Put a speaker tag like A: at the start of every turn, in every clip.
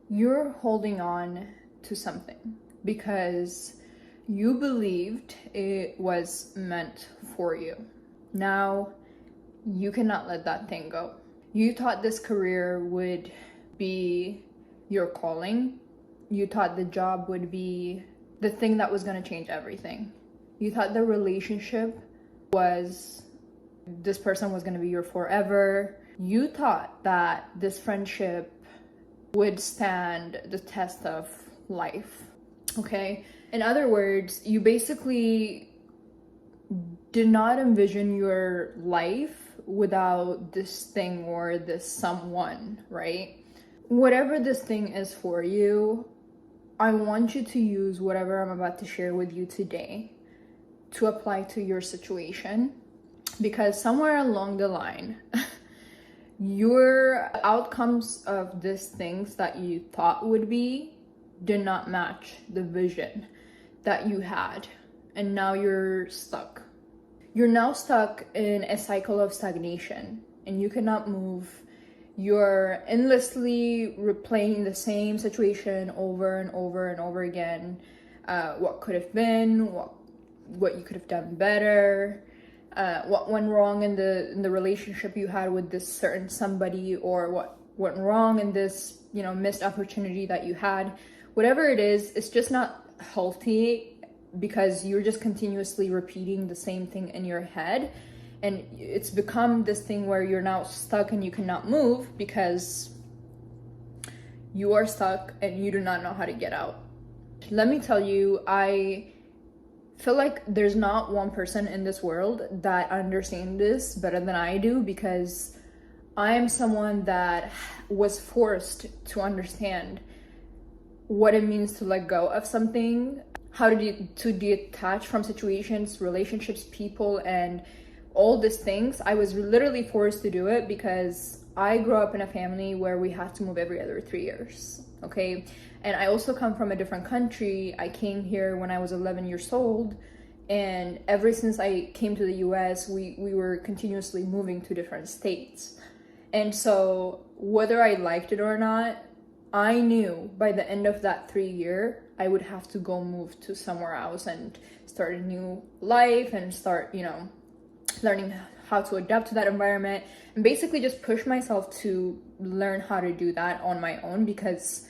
A: You're holding on to something because you believed it was meant for you. Now you cannot let that thing go. You thought this career would be your calling. You thought the job would be the thing that was going to change everything. You thought the relationship was this person was going to be your forever. You thought that this friendship would stand the test of life. Okay? In other words, you basically did not envision your life without this thing or this someone, right? Whatever this thing is for you, I want you to use whatever I'm about to share with you today to apply to your situation, because somewhere along the line, your outcomes of these things that you thought would be did not match the vision that you had, and now you're stuck. You're now stuck in a cycle of stagnation and you cannot move. You're endlessly replaying the same situation over and over and over again. What could have been, what you could have done better, what went wrong in the relationship you had with this certain somebody, or what went wrong in this missed opportunity that you had. Whatever it is, it's just not healthy, because you're just continuously repeating the same thing in your head, and it's become this thing where you're now stuck and you cannot move because you are stuck and you do not know how to get out. Let me tell you, I feel like there's not one person in this world that understands this better than I do, because I am someone that was forced to understand what it means to let go of something, how to detach from situations, relationships, people, and all these things. I was literally forced to do it because I grew up in a family where we had to move every other 3 years, okay? And I also come from a different country. I came here when I was 11 years old, and ever since I came to the US, we were continuously moving to different states. And so whether I liked it or not, I knew by the end of that 3 year, I would have to go move to somewhere else and start a new life and start, learning how to adapt to that environment, and basically just push myself to learn how to do that on my own, because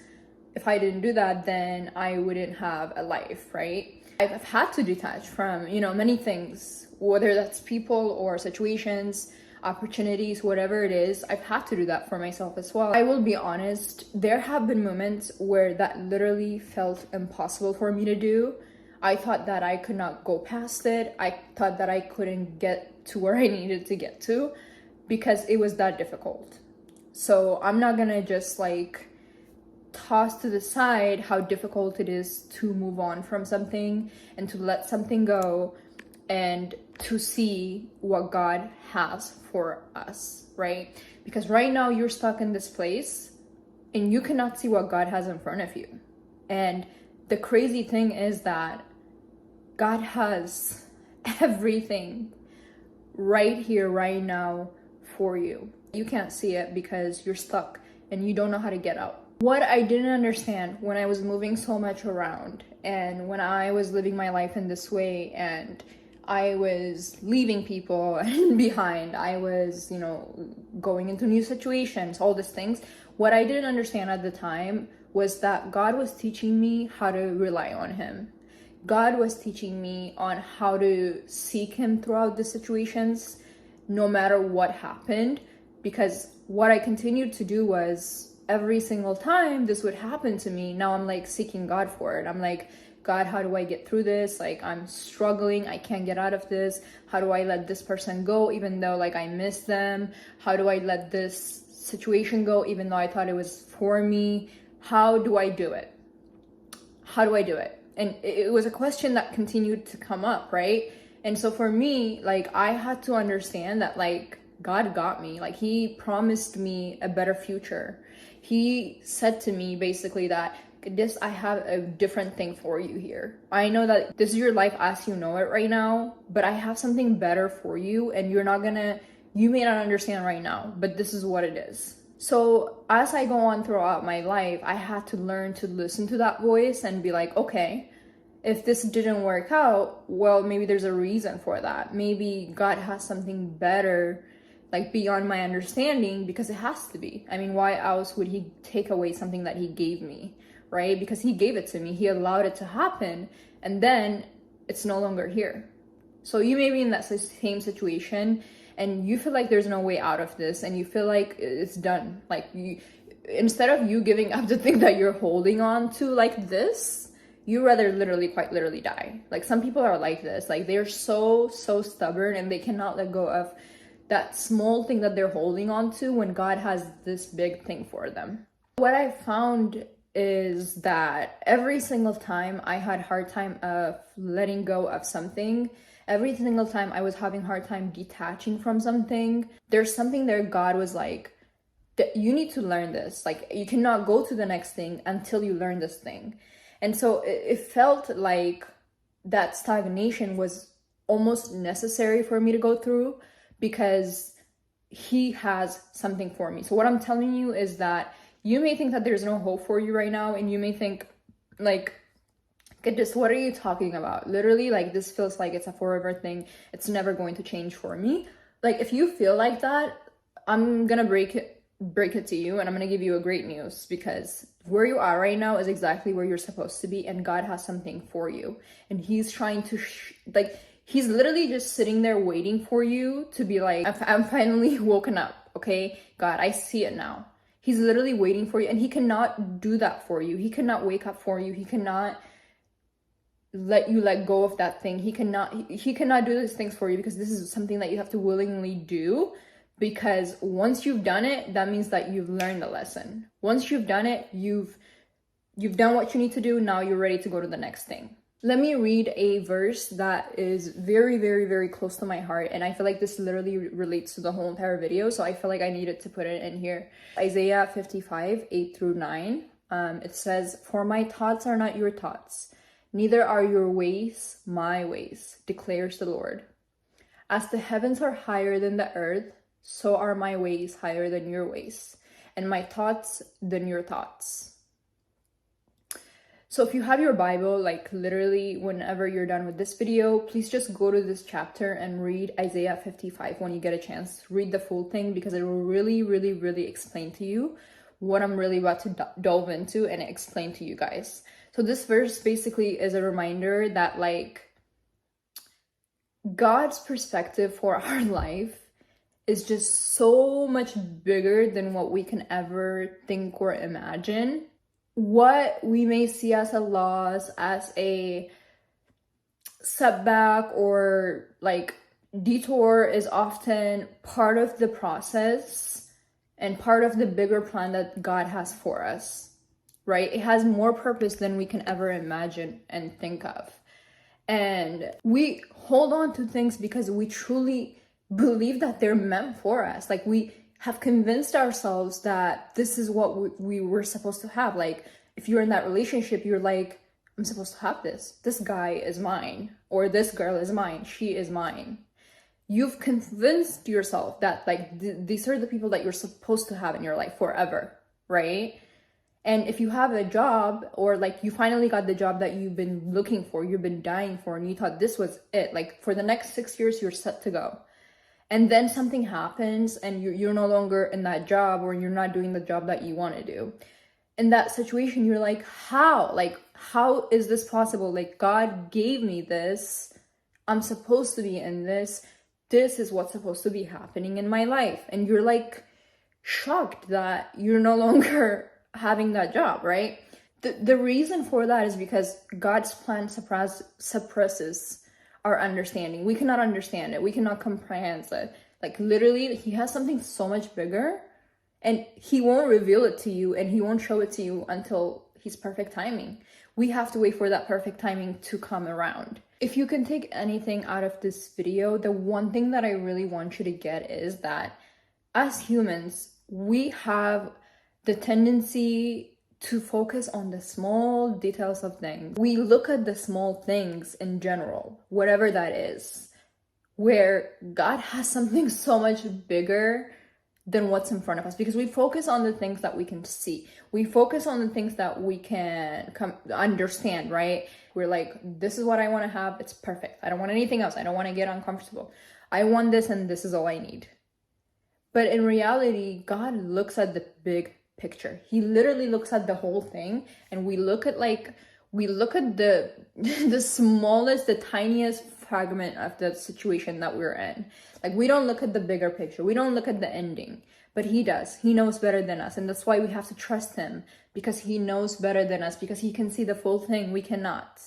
A: if I didn't do that, then I wouldn't have a life, right? I've had to detach from, many things, whether that's people or situations, opportunities, whatever it is. I've had to do that for myself as well. I will be honest, there have been moments where that literally felt impossible for me to do. I thought that I could not go past it. I thought that I couldn't get to where I needed to get to because it was that difficult. So I'm not gonna just toss to the side how difficult it is to move on from something and to let something go and to see what God has for us, right? Because right now you're stuck in this place and you cannot see what God has in front of you. And the crazy thing is that God has everything right here, right now for you. You can't see it because you're stuck and you don't know how to get out. What I didn't understand when I was moving so much around and when I was living my life in this way and I was leaving people behind, I was, going into new situations, all these things. What I didn't understand at the time was that God was teaching me how to rely on Him. God was teaching me on how to seek Him throughout the situations, no matter what happened. Because what I continued to do was every single time this would happen to me, now I'm seeking God for it. I'm like, God, how do I get through this? I'm struggling. I can't get out of this. How do I let this person go even though I miss them? How do I let this situation go even though I thought it was for me? How do I do it? How do I do it? And it was a question that continued to come up, right? And so for me, I had to understand that God got me. He promised me a better future. He said to me basically that I have a different thing for you here. I know that this is your life as you know it right now, but I have something better for you, and you may not understand right now, but this is what it is. So as I go on throughout my life, I had to learn to listen to that voice and be like, okay, if this didn't work out, well, maybe there's a reason for that. Maybe God has something better, like beyond my understanding, because it has to be. I mean, why else would He take away something that He gave me, right? Because He gave it to me, He allowed it to happen, and then it's no longer here. So you may be in that same situation and you feel like there's no way out of this and you feel like it's done. Like you, instead of you giving up the thing that you're holding on to like this, you rather literally, quite literally die. Like some people are like this, like they're so stubborn and they cannot let go of that small thing that they're holding on to when God has this big thing for them. What I found is that every single time I had hard time of letting go of something, every single time I was having hard time detaching from something, there's something there God was like, you need to learn this. Like you cannot go to the next thing until you learn this thing. And so it felt like that stagnation was almost necessary for me to go through because He has something for me. So what I'm telling you is that you may think that there's no hope for you right now, and you may think like, just what are you talking about? Literally, like this feels like it's a forever thing. It's never going to change for me. Like if you feel like that, I'm gonna break it to you, and I'm gonna give you a great news, because where you are right now is exactly where you're supposed to be, and God has something for you, and He's trying to like He's literally just sitting there waiting for you to be like, I'm finally woken up. Okay, God, I see it now. He's literally waiting for you, and He cannot do that for you. He cannot wake up for you. He cannot let you let go of that thing. He cannot do these things for you, because this is something that you have to willingly do. Because once you've done it, that means that you've learned the lesson. Once you've done it, you've done what you need to do. Now you're ready to go to the next thing. Let me read a verse that is very, very, very close to my heart, and I feel like this literally relates to the whole entire video, so I feel like I needed to put it in here. Isaiah 55, 8 through 9. It says, "For my thoughts are not your thoughts, neither are your ways my ways, declares the Lord. As the heavens are higher than the earth, so are my ways higher than your ways, and my thoughts than your thoughts." So if you have your Bible, like literally whenever you're done with this video, please just go to this chapter and read Isaiah 55 when you get a chance. Read the full thing, because it will really, really, really explain to you what I'm really about to delve into and explain to you guys. So this verse basically is a reminder that like God's perspective for our life is just so much bigger than what we can ever think or imagine. What we may see as a loss, as a setback, or like detour is often part of the process and part of the bigger plan that God has for us, right? It has more purpose than we can ever imagine and think of. And we hold on to things because we truly believe that they're meant for us. Like we have convinced ourselves that this is what we were supposed to have. Like if you're in that relationship, you're like, I'm supposed to have this. This guy is mine, or this girl is mine. She is mine. You've convinced yourself that like these are the people that you're supposed to have in your life forever, right? And if you have a job, or like you finally got the job that you've been looking for, you've been dying for, and you thought this was it, like for the next 6 years, you're set to go. And then something happens and you're no longer in that job, or you're not doing the job that you want to do. In that situation, you're like, how? Like, how is this possible? Like, God gave me this. I'm supposed to be in this. This is what's supposed to be happening in my life. And you're like shocked that you're no longer having that job, right? The reason for that is because God's plan suppresses our understanding. We cannot understand it. We cannot comprehend it. Like literally, He has something so much bigger, and He won't reveal it to you, and He won't show it to you until His perfect timing. We have to wait for that perfect timing to come around. If you can take anything out of this video, the one thing that I really want you to get is that as humans, we have the tendency to focus on the small details of things. We look at the small things in general, whatever that is, where God has something so much bigger than what's in front of us, because we focus on the things that we can see. We focus on the things that we can understand, right? We're like, this is what I want to have. It's perfect. I don't want anything else. I don't want to get uncomfortable. I want this, and this is all I need. But in reality, God looks at the big picture. He literally looks at the whole thing, and we look at the the smallest, the tiniest fragment of the situation that we're in. Like, we don't look at the bigger picture. We don't look at the ending. But he does. He knows better than us. And that's why we have to trust him, because he knows better than us, because he can see the full thing. We cannot.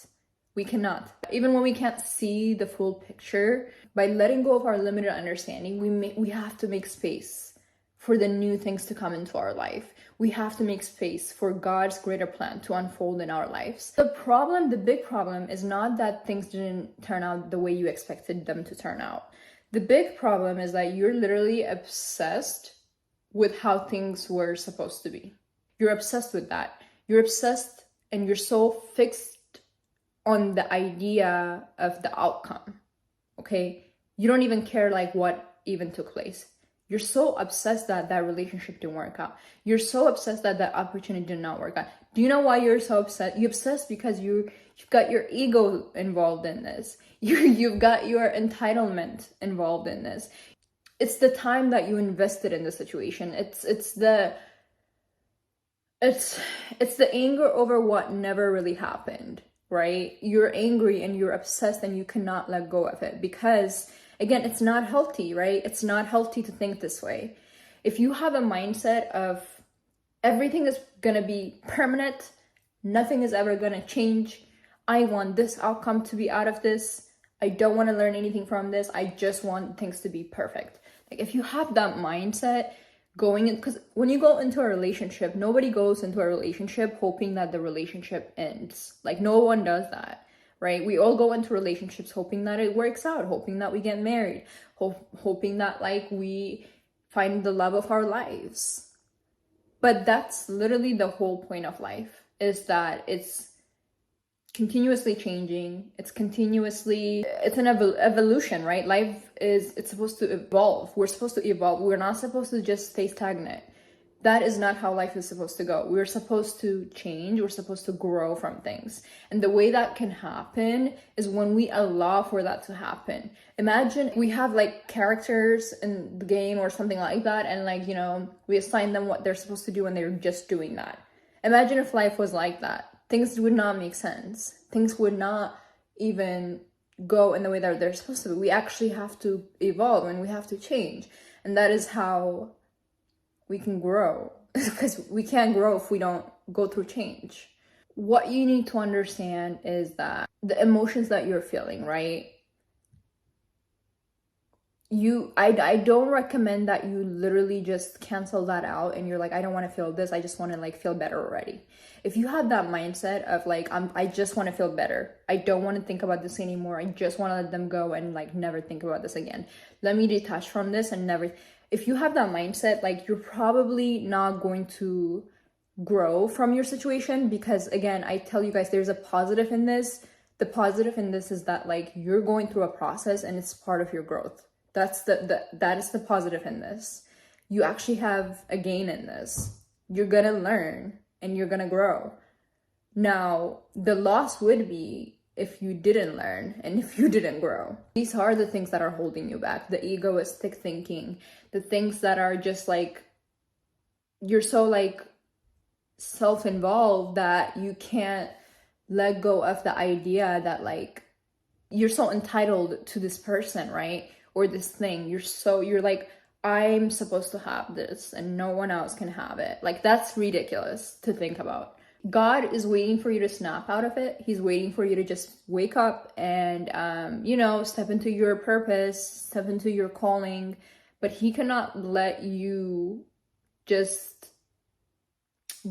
A: We cannot. Even when we can't see the full picture, by letting go of our limited understanding, we have to make space for the new things to come into our life. We have to make space for God's greater plan to unfold in our lives. The big problem is not that things didn't turn out the way you expected them to turn out. The big problem is that you're literally obsessed with how things were supposed to be. You're obsessed with that. You're obsessed, and you're so fixed on the idea of the outcome. Okay? You don't even care like what even took place. You're so obsessed that that relationship didn't work out. You're so obsessed that that opportunity did not work out. Do you know why you're so upset? You're obsessed because you've got your ego involved in this. You've got your entitlement involved in this. It's the time that you invested in the situation. It's the anger over what never really happened, right? You're angry and you're obsessed, and you cannot let go of it, because again, it's not healthy, right? It's not healthy to think this way. If you have a mindset of everything is gonna be permanent, nothing is ever gonna change, I want this outcome to be out of this, I don't want to learn anything from this, I just want things to be perfect. Like, if you have that mindset going in, because when you go into a relationship, nobody goes into a relationship hoping that the relationship ends. Like, no one does that. Right? We all go into relationships hoping that it works out, hoping that we get married, hoping that like we find the love of our lives. But that's literally the whole point of life, is that it's continuously changing. It's an evolution, right? It's supposed to evolve. We're supposed to evolve. We're not supposed to just stay stagnant. That is not how life is supposed to go. We're supposed to change. We're supposed to grow from things. And the way that can happen is when we allow for that to happen. Imagine we have like characters in the game or something like that, and like, you know, we assign them what they're supposed to do and they're just doing that. Imagine if life was like that. Things would not make sense. Things would not even go in the way that they're supposed to be. We actually have to evolve, and we have to change. And that is how we can grow, because we can't grow if we don't go through change. What you need to understand is that the emotions that you're feeling, right? I don't recommend that you literally just cancel that out and you're like, I don't want to feel this, I just want to like feel better already. If you have that mindset of like, I just want to feel better, I don't want to think about this anymore, I just want to let them go and like never think about this again, let me detach from this and never. If you have that mindset, like, you're probably not going to grow from your situation, because again, I tell you guys, there's a positive in this. The positive in this is that like, you're going through a process and it's part of your growth. That is the positive in this. You actually have a gain in this. You're gonna learn and you're gonna grow. Now, the loss would be if you didn't learn and if you didn't grow. These are the things that are holding you back. The egoistic thinking, the things that are just like, you're so like self-involved that you can't let go of the idea that like, you're so entitled to this person, right? Or this thing. You're like, I'm supposed to have this and no one else can have it. Like, that's ridiculous to think about. God is waiting for you to snap out of it. He's waiting for you to just wake up and, step into your purpose, step into your calling. But he cannot let you just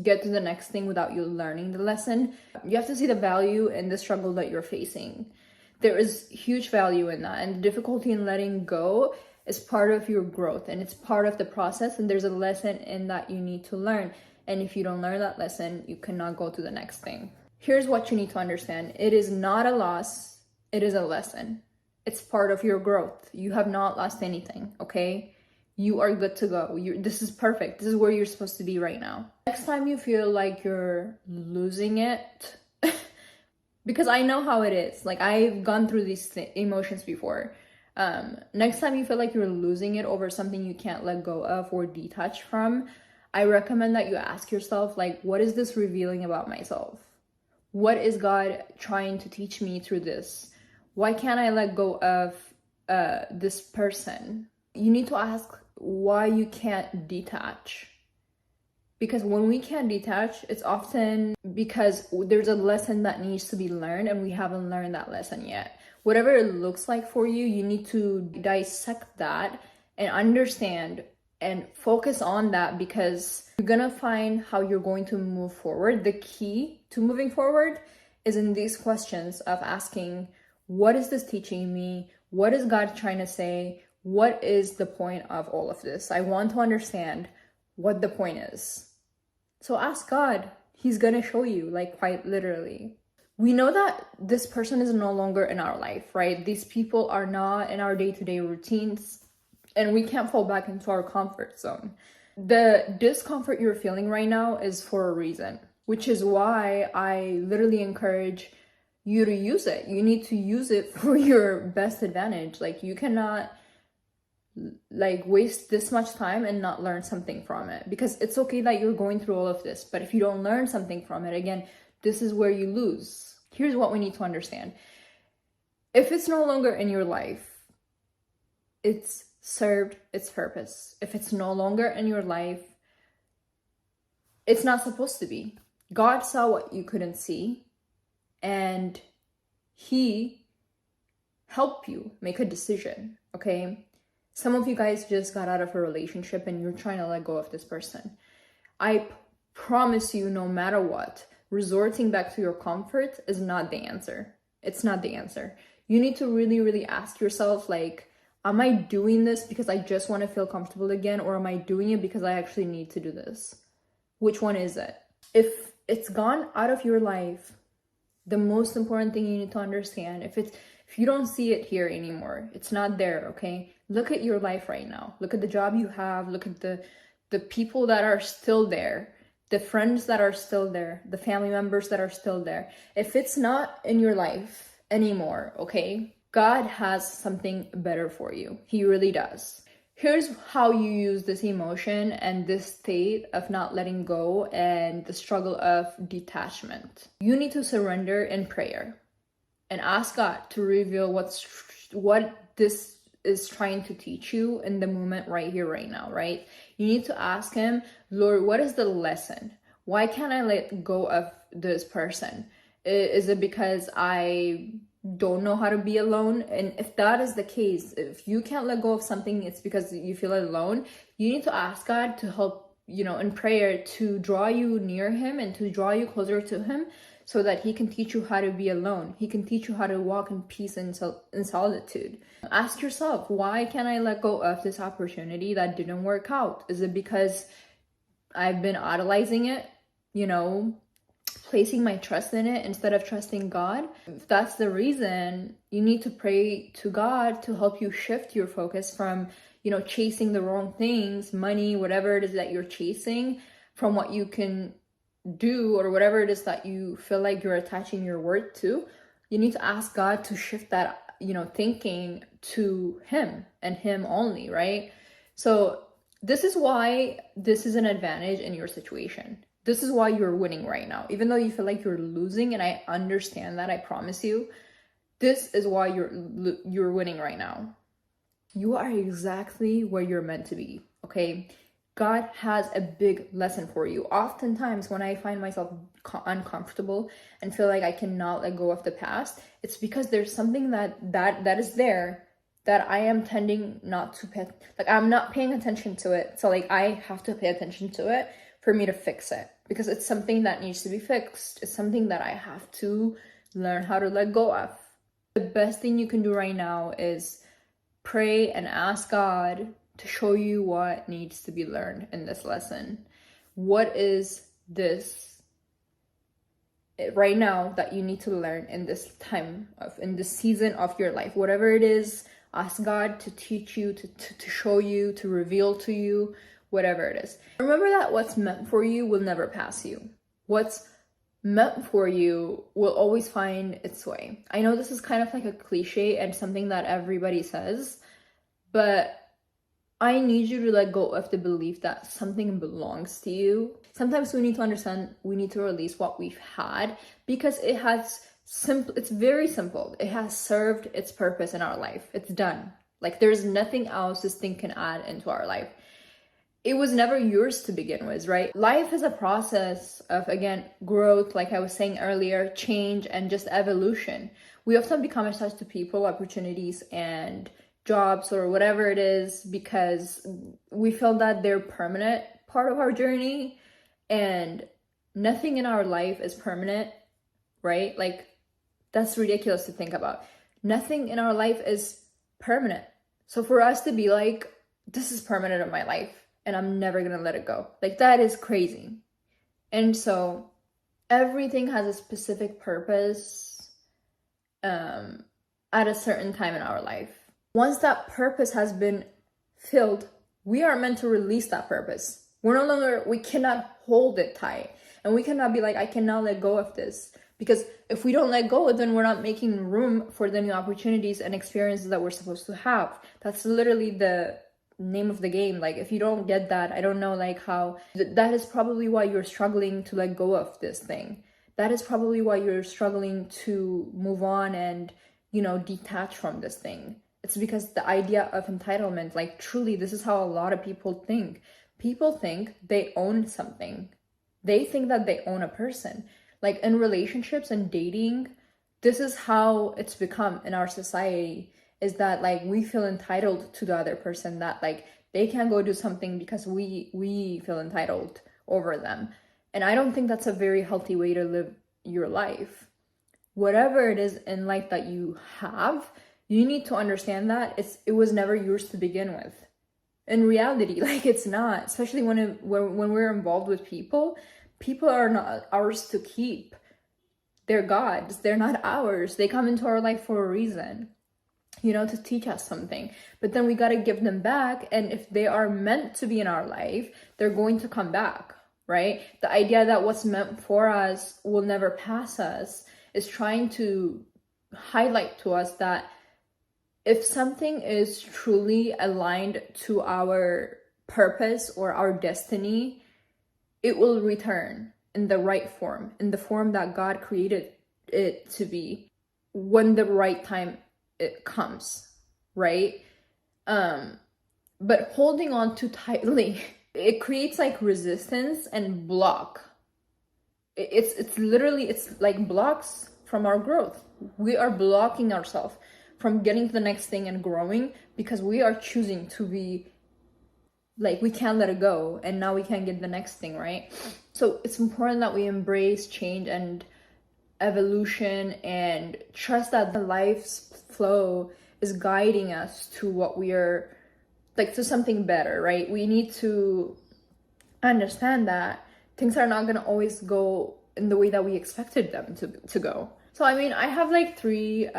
A: get to the next thing without you learning the lesson. You have to see the value in the struggle that you're facing. There is huge value in that. And the difficulty in letting go is part of your growth and it's part of the process. And there's a lesson in that you need to learn. And if you don't learn that lesson, you cannot go to the next thing. Here's what you need to understand. It is not a loss. It is a lesson. It's part of your growth. You have not lost anything, okay? You are good to go. This is perfect. This is where you're supposed to be right now. Next time you feel like you're losing it, because I know how it is. Like, I've gone through these emotions before. Next time you feel like you're losing it over something you can't let go of or detach from, I recommend that you ask yourself, like, what is this revealing about myself? What is God trying to teach me through this? Why can't I let go of this person? You need to ask why you can't detach. Because when we can't detach, it's often because there's a lesson that needs to be learned and we haven't learned that lesson yet. Whatever it looks like for you, you need to dissect that and understand and focus on that, because you're gonna find how you're going to move forward. The key to moving forward is in these questions of asking, what is this teaching me? What is God trying to say? What is the point of all of this? I want to understand what the point is. So ask God. He's gonna show you, like, quite literally. We know that this person is no longer in our life, right? These people are not in our day-to-day routines, and we can't fall back into our comfort zone. The discomfort you're feeling right now is for a reason, which is why I literally encourage you to use it. You need to use it for your best advantage. Like, you cannot like waste this much time and not learn something from it, because it's okay that you're going through all of this, but if you don't learn something from it, again, this is where you lose. Here's what we need to understand. If it's no longer in your life, it's served its purpose. If it's no longer in your life, it's not supposed to be. God saw what you couldn't see, and he helped you make a decision, okay? Some of you guys just got out of a relationship and you're trying to let go of this person. I promise you, no matter what, resorting back to your comfort is not the answer. It's not the answer. You need to really, really ask yourself, like, am I doing this because I just want to feel comfortable again, or am I doing it because I actually need to do this? Which one is it? If it's gone out of your life, the most important thing you need to understand, if you don't see it here anymore, it's not there, okay? Look at your life right now. Look at the job you have. Look at the people that are still there, the friends that are still there, the family members that are still there. If it's not in your life anymore, okay, God has something better for you. He really does. Here's how you use this emotion and this state of not letting go and the struggle of detachment. You need to surrender in prayer and ask God to reveal what this is trying to teach you in the moment right here, right now, right? You need to ask him, Lord, what is the lesson? Why can't I let go of this person? Is it because I don't know how to be alone? And if that is the case, if you can't let go of something, it's because you feel alone. You need to ask God to help, in prayer, to draw you near him and to draw you closer to him, so that he can teach you how to be alone. He can teach you how to walk in peace and in solitude. Ask yourself, why can't I let go of this opportunity that didn't work out? Is it because I've been idolizing it, placing my trust in it instead of trusting God? If that's the reason, you need to pray to God to help you shift your focus from, chasing the wrong things, money, whatever it is that you're chasing, from what you can do or whatever it is that you feel like you're attaching your worth to. You need to ask God to shift that, thinking to him and him only, right? So this is why this is an advantage in your situation. This is why you're winning right now. Even though you feel like you're losing, and I understand that, I promise you, this is why you're winning right now. You are exactly where you're meant to be, okay? God has a big lesson for you. Oftentimes, when I find myself uncomfortable and feel like I cannot let go of the past, it's because there's something that is there that I am tending not to pay. Like, I'm not paying attention to it. So, like, I have to pay attention to it for me to fix it, because it's something that needs to be fixed. It's something that I have to learn how to let go of. The best thing you can do right now is pray and ask God to show you what needs to be learned in this lesson. What is this right now that you need to learn in this time in this season of your life? Whatever it is, Ask God to teach you, to show you, to reveal to you, whatever it is. Remember that what's meant for you will never pass you. What's meant for you will always find its way. I know this is kind of like a cliche and something that everybody says, but I need you to let go of the belief that something belongs to you. Sometimes we need to understand, we need to release what we've had, because it's very simple. It has served its purpose in our life. It's done. Like, there's nothing else this thing can add into our life. It was never yours to begin with, right? Life is a process of, again, growth, like I was saying earlier, change, and just evolution. We often become attached to people, opportunities, and jobs or whatever it is because we feel that they're permanent part of our journey, and nothing in our life is permanent, right? Like, that's ridiculous to think about. Nothing in our life is permanent. So for us to be like, this is permanent in my life and I'm never gonna let it go, like, that is crazy. And so everything has a specific purpose at a certain time in our life. Once that purpose has been filled, we are meant to release that purpose. We cannot hold it tight. And we cannot be like, I cannot let go of this. Because if we don't let go, then we're not making room for the new opportunities and experiences that we're supposed to have. That's literally the name of the game. Like, if you don't get that, I don't know, like, how that is probably why you're struggling to let go of this thing. That is probably why you're struggling to move on and, detach from this thing. It's because the idea of entitlement, like, truly, this is how a lot of people think. People think they own something. They think that they own a person. Like, in relationships and dating, this is how it's become in our society, is that, like, we feel entitled to the other person, that, like, they can't go do something because we feel entitled over them. And I don't think that's a very healthy way to live your life. Whatever it is in life that you have, you need to understand that it was never yours to begin with. In reality, like, it's not. Especially when we're involved with people are not ours to keep. They're God's. They're not ours. They come into our life for a reason, to teach us something. But then we got to give them back. And if they are meant to be in our life, they're going to come back, right? The idea that what's meant for us will never pass us is trying to highlight to us that if something is truly aligned to our purpose or our destiny, it will return in the right form, in the form that God created it to be, when the right time it comes, right? But holding on too tightly, it creates like resistance and block. It's literally like blocks from our growth. We are blocking ourselves from getting to the next thing and growing because we are choosing to be like, we can't let it go, and now we can't get the next thing, right? So it's important that we embrace change and evolution and trust that the life's flow is guiding us to what we are, like, to something better, right? We need to understand that things are not going to always go in the way that we expected them to go. So, I mean, I have like three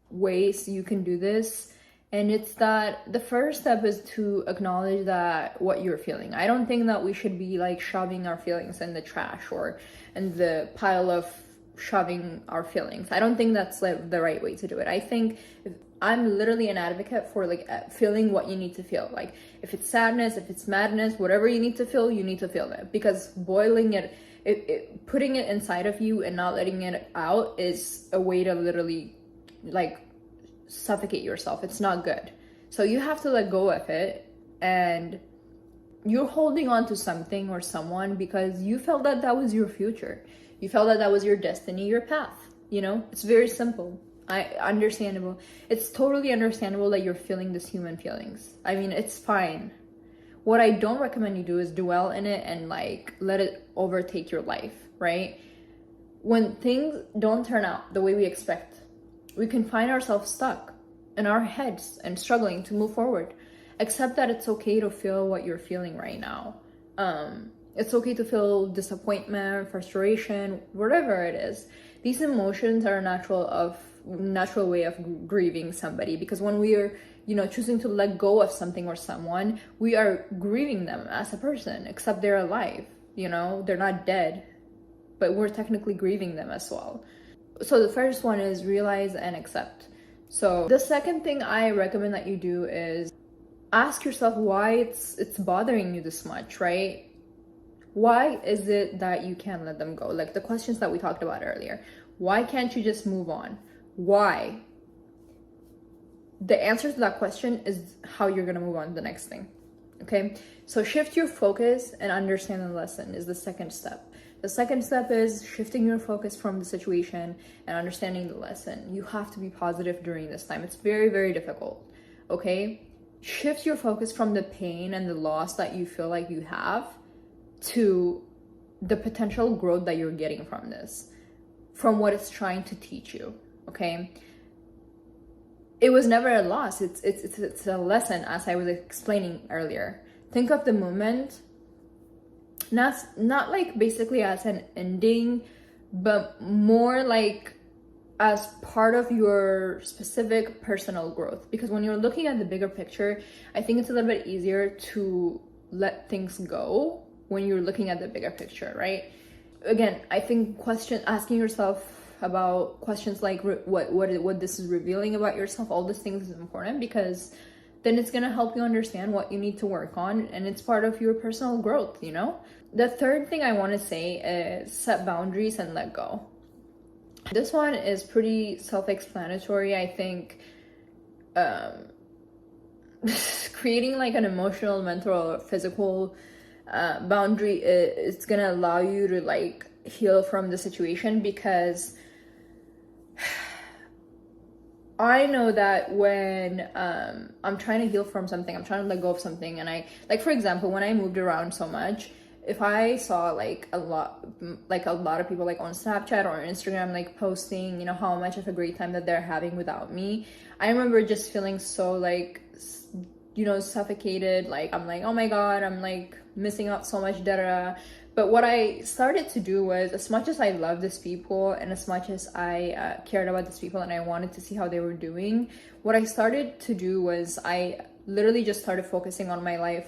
A: ways you can do this. And it's that the first step is to acknowledge that what you're feeling. I don't think that we should be like shoving our feelings in the trash or in the pile of shoving our feelings. I don't think that's like the right way to do it. I think I'm literally an advocate for like feeling what you need to feel. Like, if it's sadness, if it's madness, whatever you need to feel it. Because boiling it, putting it inside of you and not letting it out is a way to literally like suffocate yourself. It's not good. So you have to let go of it, and you're holding on to something or someone because you felt that that was your future. You felt that that was your destiny, your path. It's very simple. Understandable. It's totally understandable that you're feeling these human feelings. I mean, it's fine. What I don't recommend you do is dwell in it and like let it overtake your life, right? When things don't turn out the way we expect, we can find ourselves stuck in our heads and struggling to move forward. Accept that it's okay to feel what you're feeling right now. It's okay to feel disappointment, frustration, whatever it is. These emotions are natural of natural way of grieving somebody, because when we are, you know, choosing to let go of something or someone, we are grieving them as a person, except they're alive, you know, they're not dead, but we're technically grieving them as well. So the first one is realize and accept. So the second thing I recommend that you do is ask yourself why it's bothering you this much, right? Why is it that you can't let them go? Like the questions that we talked about earlier. Why can't you just move on? Why? The answer to that question is how you're gonna move on to the next thing. Okay? So shift your focus and understand the lesson is the second step. The second step is shifting your focus from the situation and understanding the lesson. You have to be positive during this time. It's very, very difficult. Okay? Shift your focus from the pain and the loss that you feel like you have to the potential growth that you're getting from this, from what it's trying to teach you. Okay? It was never a loss. It's a lesson, as I was explaining earlier. Think of the moment not like basically as an ending, but more like as part of your specific personal growth. Because when you're looking at the bigger picture, I think it's a little bit easier to let things go when you're looking at the bigger picture, right? Again, I think asking yourself about questions like what this is revealing about yourself, all these things is important, because then it's gonna help you understand what you need to work on, and it's part of your personal growth, you know? The third thing I want to say is set boundaries and let go. This one is pretty self-explanatory. I think creating like an emotional, mental, or physical boundary is gonna allow you to like heal from the situation, because I know that when I'm trying to heal from something, I'm trying to let go of something, and I, like for example, when I moved around so much, if I saw like a lot of people like on Snapchat or Instagram like posting, you know, how much of a great time that they're having without me, I remember just feeling so like, you know, suffocated. Like I'm like, oh my god, I'm like missing out so much, da. But what I started to do was, as much as I love these people and as much as I cared about these people and I wanted to see how they were doing, what I started to do was I literally just started focusing on my life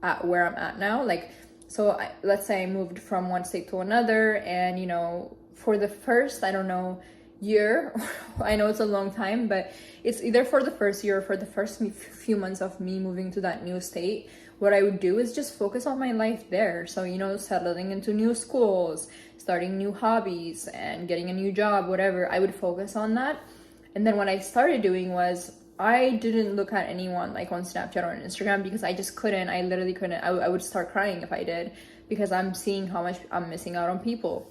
A: at where I'm at now. Like, so let's say I moved from one state to another, and you know, for the first, I don't know, year, I know it's a long time, but it's either for the first year or for the first few months of me moving to that new state, what I would do is just focus on my life there. So, you know, settling into new schools, starting new hobbies, and getting a new job, whatever, I would focus on that. And then what I started doing was I didn't look at anyone like on Snapchat or on Instagram, because I just couldn't. I literally couldn't. I would start crying if I did, because I'm seeing how much I'm missing out on people.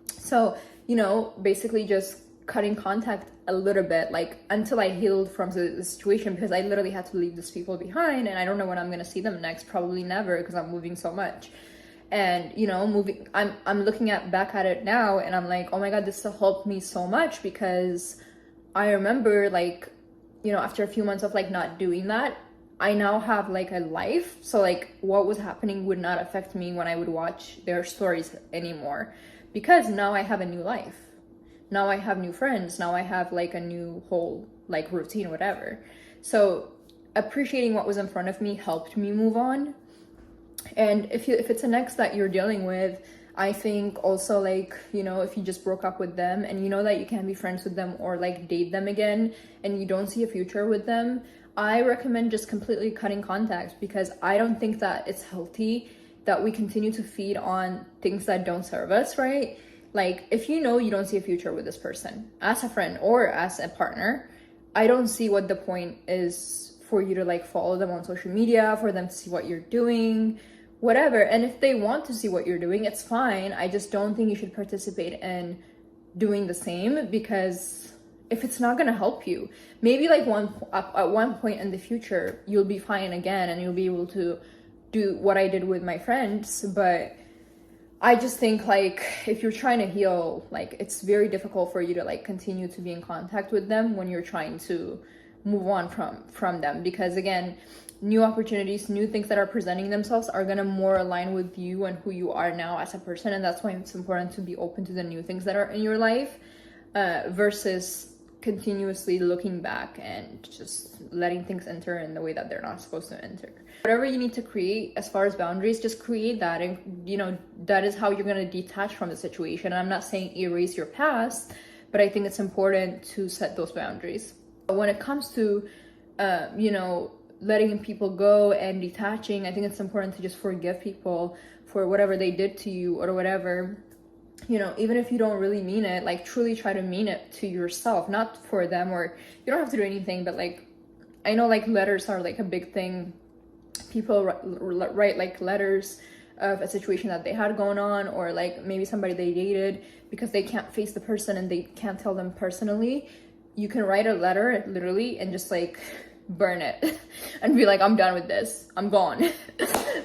A: So, you know, basically just cutting contact a little bit, like until I healed from the situation, because I literally had to leave these people behind, and I don't know when I'm gonna see them next. Probably never, because I'm moving so much. And you know, I'm looking back at it now, and I'm like, oh my god, this helped me so much, because I remember, like, you know, after a few months of like not doing that, I now have like a life. So like what was happening would not affect me when I would watch their stories anymore, because now I have a new life. Now I have new friends. Now I have like a new whole like routine, whatever. So appreciating what was in front of me helped me move on. And if it's an ex that you're dealing with, I think also, like, you know, if you just broke up with them and you know that you can't be friends with them or like date them again and you don't see a future with them, I recommend just completely cutting contact, because I don't think that it's healthy that we continue to feed on things that don't serve us, right? Like, if you know you don't see a future with this person as a friend or as a partner, I don't see what the point is for you to like follow them on social media, for them to see what you're doing, whatever. And if they want to see what you're doing, it's fine. I just don't think you should participate in doing the same, because if it's not gonna help you, maybe like at one point in the future you'll be fine again and you'll be able to do what I did with my friends. But I just think, like, if you're trying to heal, like, it's very difficult for you to like continue to be in contact with them when you're trying to move on from them, because again, new opportunities, new things that are presenting themselves are gonna more align with you and who you are now as a person. And that's why it's important to be open to the new things that are in your life, versus continuously looking back and just letting things enter in the way that they're not supposed to enter. Whatever you need to create as far as boundaries, just create that. And you know, that is how you're going to detach from the situation. And I'm not saying erase your past, but I think it's important to set those boundaries. When it comes to you know, letting people go and detaching, I think it's important to just forgive people for whatever they did to you or whatever. You know, even if you don't really mean it, like truly try to mean it to yourself, not for them, or you don't have to do anything, but like, I know like letters are like a big thing. People write like letters of a situation that they had going on, or like maybe somebody they dated, because they can't face the person and they can't tell them personally. You can write a letter literally and just like burn it and be like, I'm done with this, I'm gone.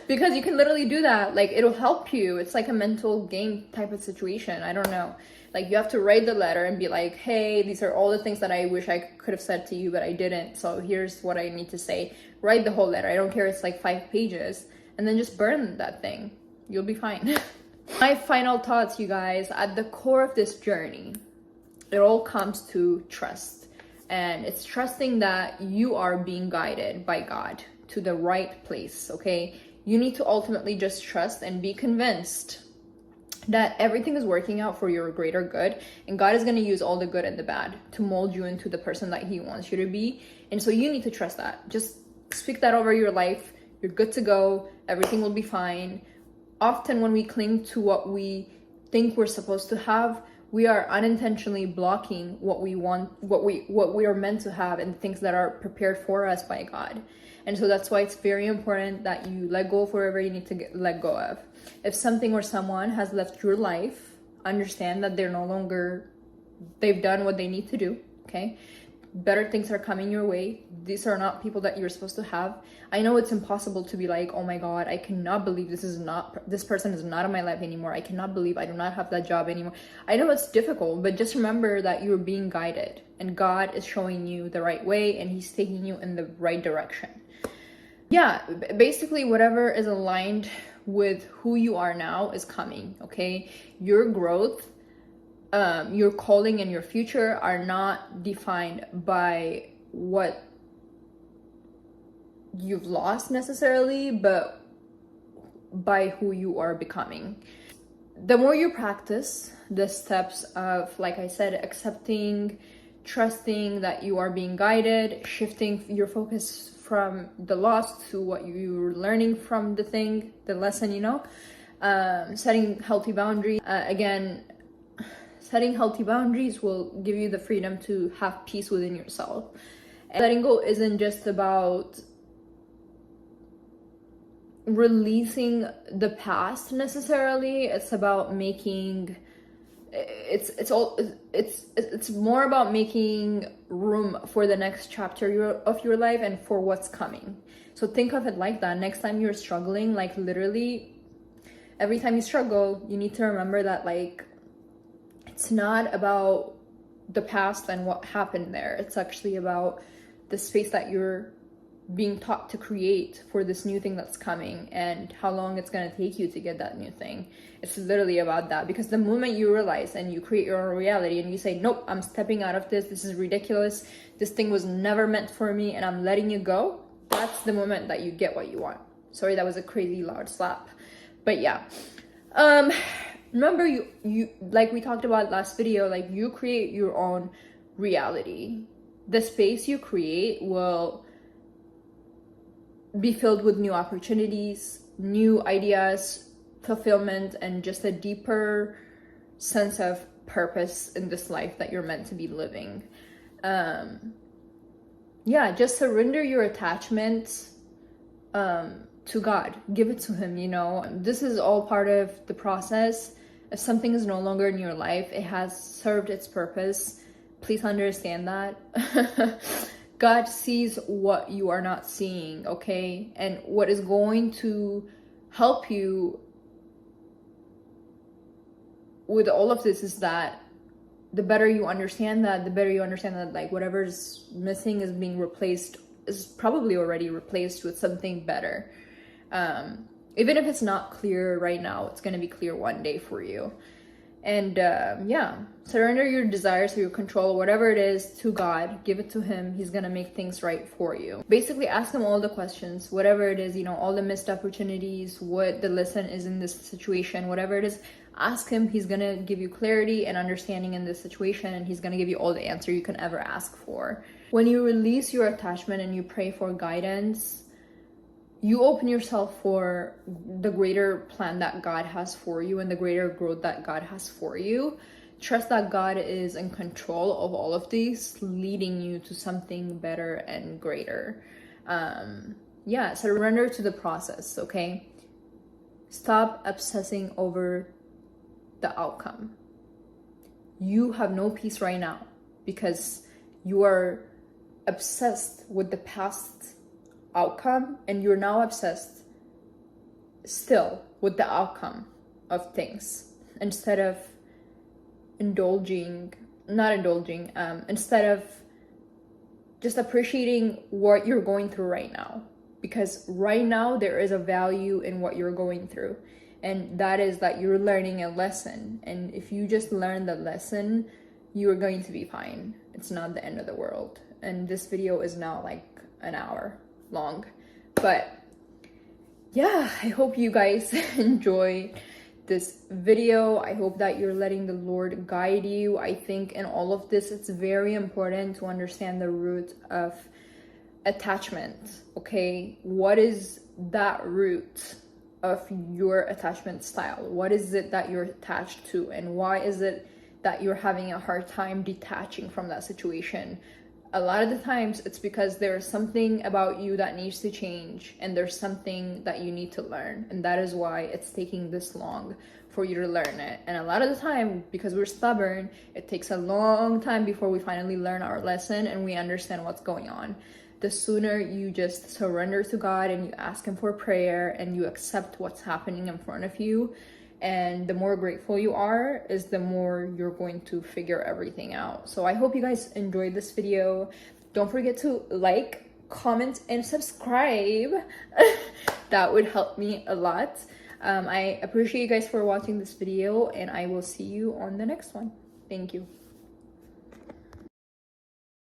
A: Because you can literally do that. Like, it'll help you. It's like a mental game type of situation. I don't know, like you have to write the letter and be like, hey, these are all the things that I wish I could have said to you but I didn't, so here's what I need to say. Write the whole letter, I don't care, it's like 5 pages, and then just burn that thing. You'll be fine. My final thoughts, you guys, at the core of this journey, it all comes to trust. And it's trusting that you are being guided by God to the right place, okay? You need to ultimately just trust and be convinced that everything is working out for your greater good, and God is going to use all the good and the bad to mold you into the person that He wants you to be. And so you need to trust that. Just speak that over your life. You're good to go. Everything will be fine. Often when we cling to what we think we're supposed to have, we are unintentionally blocking what we want, what we are meant to have, and things that are prepared for us by God. And so that's why it's very important that you let go of whatever you need to let go of. If something or someone has left your life, understand that they're no longer, they've done what they need to do, okay? Better things are coming your way. These are not people that you're supposed to have. I know it's impossible to be like, oh my God, I cannot believe this person is not in my life anymore. I cannot believe I do not have that job anymore. I know it's difficult, but just remember that you're being guided and God is showing you the right way and He's taking you in the right direction. Yeah, basically whatever is aligned with who you are now is coming, okay? Your growth, your calling and your future are not defined by what you've lost necessarily, but by who you are becoming. The more you practice the steps of, like I said, accepting, trusting that you are being guided, shifting your focus from the loss to what you're learning from the lesson, you know, setting healthy boundaries. Setting healthy boundaries will give you the freedom to have peace within yourself. And letting go isn't just about releasing the past necessarily. It's about making it's more about making room for the next chapter of your life and for what's coming. So think of it like that. Next time you're struggling, like literally every time you struggle, you need to remember that like it's not about the past and what happened there. It's actually about the space that you're being taught to create for this new thing that's coming, and how long it's going to take you to get that new thing. It's literally about that, because the moment you realize and you create your own reality and you say, nope, I'm stepping out of this is ridiculous, this thing was never meant for me, and I'm letting you go, that's the moment that you get what you want. Sorry, that was a crazy loud slap, but yeah. Remember, you like we talked about last video, like you create your own reality. The space you create will be filled with new opportunities, new ideas, fulfillment, and just a deeper sense of purpose in this life that you're meant to be living. Yeah, just surrender your attachment to God. Give it to Him, you know. This is all part of the process. If something is no longer in your life, it has served its purpose. Please understand that. God sees what you are not seeing, okay? And what is going to help you with all of this is that the better you understand that, like whatever's missing is being replaced, is probably already replaced with something better. Even if it's not clear right now, it's going to be clear one day for you. And yeah, surrender your desires or your control, whatever it is, to God. Give it to him. He's gonna make things right for you. Basically, ask him all the questions, whatever it is, you know, all the missed opportunities, what the lesson is in this situation, whatever it is. Ask him. He's gonna give you clarity and understanding in this situation, and he's gonna give you all the answer you can ever ask for. When you release your attachment and you pray for guidance, you open yourself for the greater plan that God has for you and the greater growth that God has for you. Trust that God is in control of all of these, leading you to something better and greater. Yeah, surrender to the process, okay? Stop obsessing over the outcome. You have no peace right now because you are obsessed with the past outcome, and you're now obsessed still with the outcome of things instead of instead of just appreciating what you're going through right now, because right now there is a value in what you're going through, and that is that you're learning a lesson. And if you just learn the lesson, you are going to be fine. It's not the end of the world. And this video is now like an hour long, but yeah, I hope you guys enjoy this video. I hope that you're letting the Lord guide you. I think in all of this, it's very important to understand the root of attachment. Okay, what is that root of your attachment style? What is it that you're attached to, and why is it that you're having a hard time detaching from that situation? A lot of the times it's because there's something about you that needs to change, and there's something that you need to learn, and that is why it's taking this long for you to learn it. And a lot of the time, because we're stubborn, it takes a long time before we finally learn our lesson and we understand what's going on. The sooner you just surrender to God and you ask him for prayer and you accept what's happening in front of you, and the more grateful you are, is the more you're going to figure everything out. So I hope you guys enjoyed this video. Don't forget to like, comment, and subscribe. That would help me a lot. I appreciate you guys for watching this video, and I will see you on the next one. Thank you.